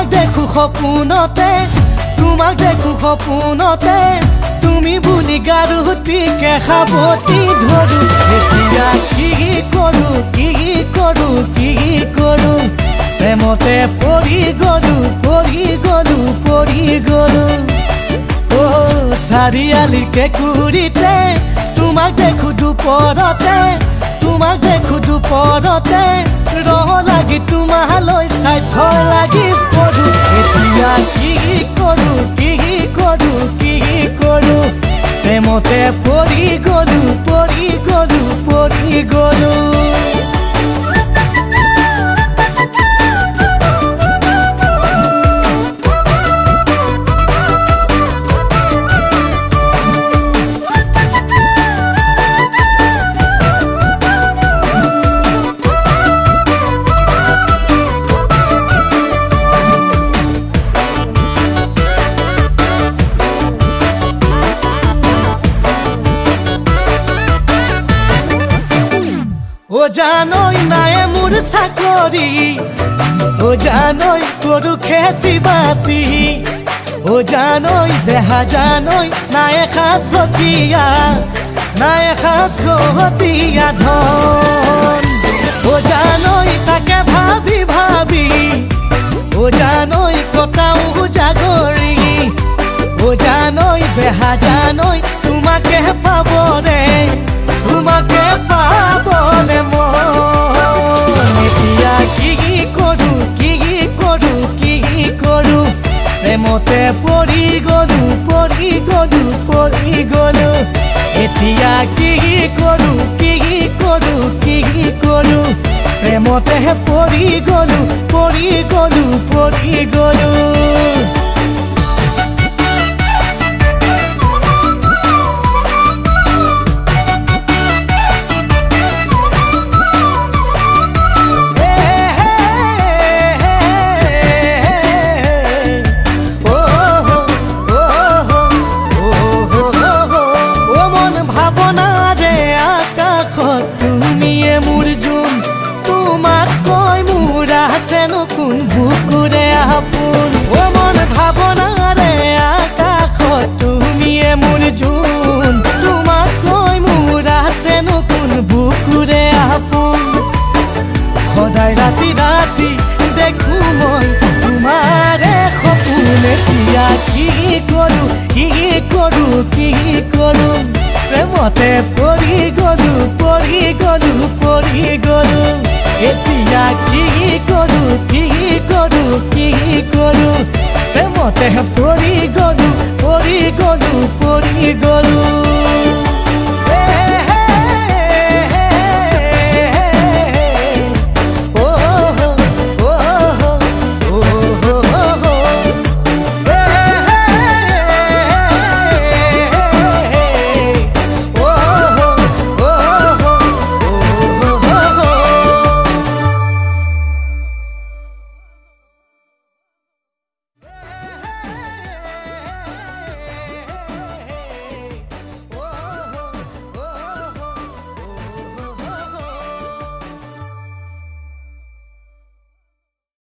তোমাক দেখো সপোনতে তোমাক দেখো সপোনতে তুমি বুলি গাৰুটিকে সাৱটি ধৰো এতিয়া কি কৰো কি কৰো কি কৰো প্ৰেমতে পৰি গলো পৰি গলো পৰি গলো ও চাৰিআলিৰ কেঁকুৰিতে তোমাক দেখো দুপৰতে তোমাক দেখো দুপৰতে ৰহ লাগি তোমালৈ চাই থৈ লাগি পৰো এতিয়া কি কৰো কি কৰো কি কৰো প্ৰেমতে পৰি গলো পৰি গলো পৰি গলো ও জানই নাই মোৰ চাকৰি ও জানই কৰো খেতি বাতি ও জানই দেহা জানই নাই খাছতিয়া ধন ও জানই তাকে ভাবি ভাবি ও জানই কটাও জাগৰি ও জানই দেহা জানই তোমাকে পাবৰে তোমাকে পাবলে মন এতিয়া কি কৰো কি কৰো কি কৰো প্ৰেমতে পৰি গলো পৰি গলো পৰি গলো এতিয়া কি কৰো কি কৰো কি কৰো প্ৰেমতে পৰি গলো পৰি গলো পৰি গলো কোন বুকুৰে আপোন ও মন ভাৱনাৰে আকাশত তুমিয়ে মোৰ জোন তোমাক কৈ মোৰ আছেনো কোন বুকুৰে আপোন সদায় ৰাতি ৰাতি দেখো মই তোমাৰে সপোন এতিয়া কি কৰো কি কৰো কি কৰো প্ৰেমতে পৰি গলো পৰি গলো পৰি গলো এতিয়া কি কৰো কি কৰো কি কৰো প্ৰেমতে